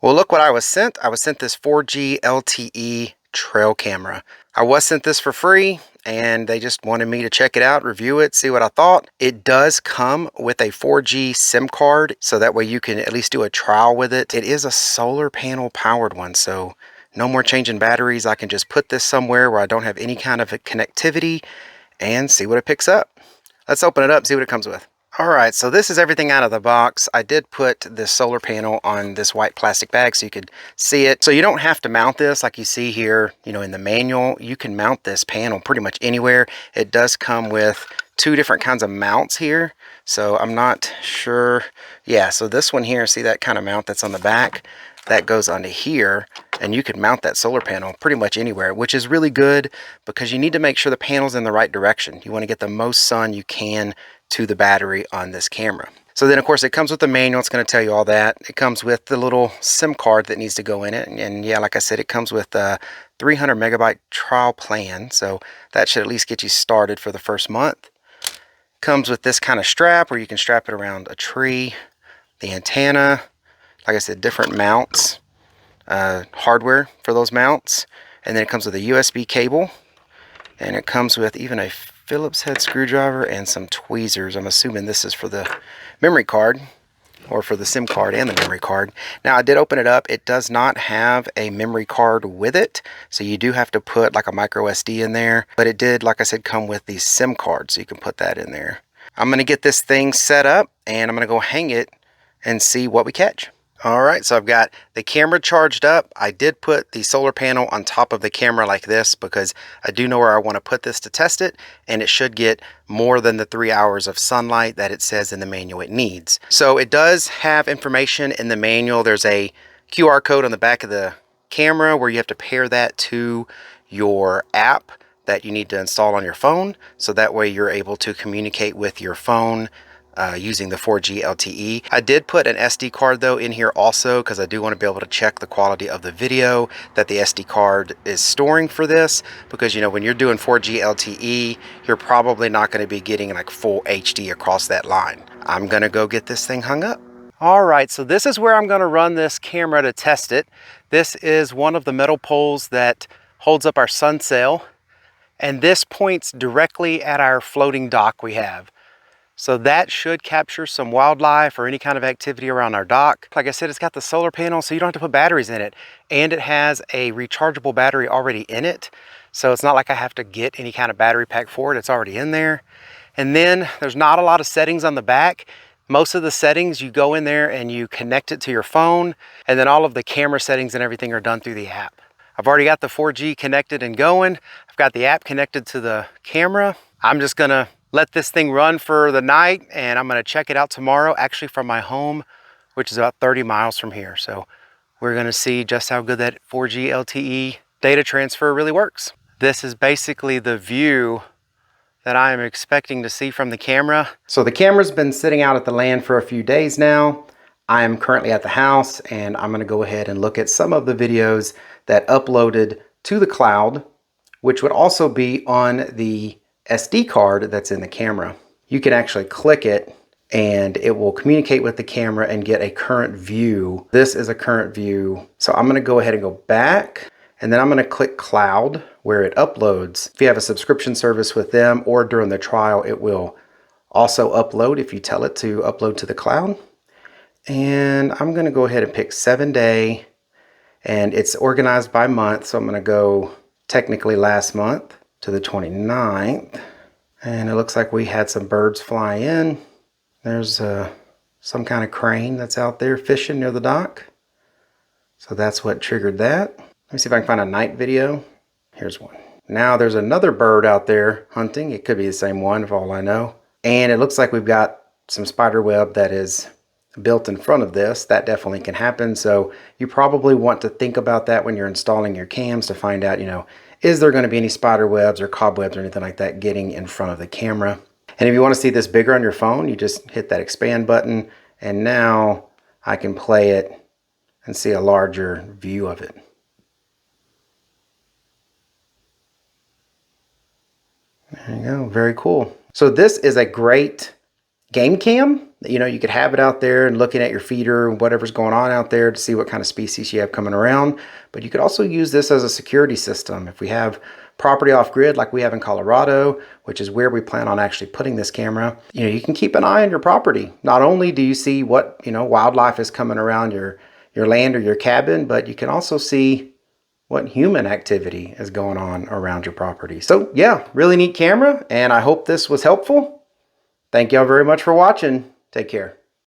Well, look what I was sent. I was sent this 4G LTE trail camera. I was sent this for free and they just wanted me to check it out, review it, see what I thought. It does come with a 4G SIM card, so that way you can at least do a trial with it. It is a solar panel powered one, so no more changing batteries. I can just put this somewhere where I don't have any kind of connectivity and see what it picks up. Let's open it up, see what it comes with. All right, so this is everything out of the box. I did put this solar panel on this white plastic bag so you could see it. So you don't have to mount this like you see here, in the manual. You can mount this panel pretty much anywhere. It does come with two different kinds of mounts here. So I'm not sure. Yeah, so this one here, see that kind of mount that's on the back? That goes onto here, and you could mount that solar panel pretty much anywhere, which is really good because you need to make sure the panel's in the right direction. You want to get the most sun you can to the battery on this camera. So then of course it comes with the manual. It's going to tell you all that. It comes with the little SIM card that needs to go in it. And yeah, like I said, it comes with a 300 megabyte trial plan. So that should at least get you started for the first month. Comes with this kind of strap where you can strap it around a tree. The antenna, like I said, different mounts, hardware for those mounts. And then it comes with a USB cable. And it comes with even a Phillips head screwdriver and some tweezers. I'm assuming this is for the memory card, or for the SIM card and the memory card. Now I did open it up. It does not have a memory card with it, so you do have to put like a micro SD in there. But it did, like I said, come with the SIM card, so you can put that in there. I'm going to get this thing set up and I'm going to go hang it and see what we catch. All right, so I've got the camera charged up. I did put the solar panel on top of the camera like this because I do know where I want to put this to test it, and it should get more than the 3 hours of sunlight that it says in the manual it needs. So it does have information in the manual. There's a QR code on the back of the camera where you have to pair that to your app that you need to install on your phone, so that way you're able to communicate with your phone using the 4G LTE. I did put an SD card though in here also because I do want to be able to check the quality of the video that the SD card is storing for this, because when you're doing 4G LTE, you're probably not going to be getting like full HD across that line. I'm going to go get this thing hung up. All right, so this is where I'm going to run this camera to test it. This is one of the metal poles that holds up our sun sail, and this points directly at our floating dock we have. So that should capture some wildlife or any kind of activity around our dock. Like I said, it's got the solar panel, so you don't have to put batteries in it. And it has a rechargeable battery already in it. So it's not like I have to get any kind of battery pack for it. It's already in there. And then there's not a lot of settings on the back. Most of the settings, you go in there and you connect it to your phone. And then all of the camera settings and everything are done through the app. I've already got the 4G connected and going. I've got the app connected to the camera. I'm just gonna let this thing run for the night, and I'm going to check it out tomorrow, actually from my home, which is about 30 miles from here. So we're going to see just how good that 4G LTE data transfer really works. This is basically the view that I am expecting to see from the camera. So the camera's been sitting out at the land for a few days now. I am currently at the house, and I'm going to go ahead and look at some of the videos that uploaded to the cloud, which would also be on the SD card that's in the camera. You can actually click it and it will communicate with the camera and get a current view. This is a current view. So I'm going to go ahead and go back, and then I'm going to click cloud where it uploads. If you have a subscription service with them or during the trial, it will also upload if you tell it to upload to the cloud. And I'm going to go ahead and pick 7-day, and it's organized by month. So I'm going to go technically last month to the 29th, and it looks like we had some birds fly in. There's some kind of crane that's out there fishing near the dock, so that's what triggered that. Let me see if I can find a night video. Here's one. Now there's another bird out there hunting. It could be the same one for all I know, and it looks like we've got some spider web that is built in front of this. That definitely can happen, so you probably want to think about that when you're installing your cams to find out, is there going to be any spider webs or cobwebs or anything like that getting in front of the camera? And if you want to see this bigger on your phone, you just hit that expand button, and now I can play it and see a larger view of it. There you go, very cool. So this is a great game cam. You know, you could have it out there and looking at your feeder and whatever's going on out there to see what kind of species you have coming around. But you could also use this as a security system. If we have property off grid like we have in Colorado, which is where we plan on actually putting this camera, you know, you can keep an eye on your property. Not only do you see what, you know, wildlife is coming around your land or your cabin, but you can also see what human activity is going on around your property. So yeah, really neat camera, and I hope this was helpful. Thank y'all very much for watching. Take care.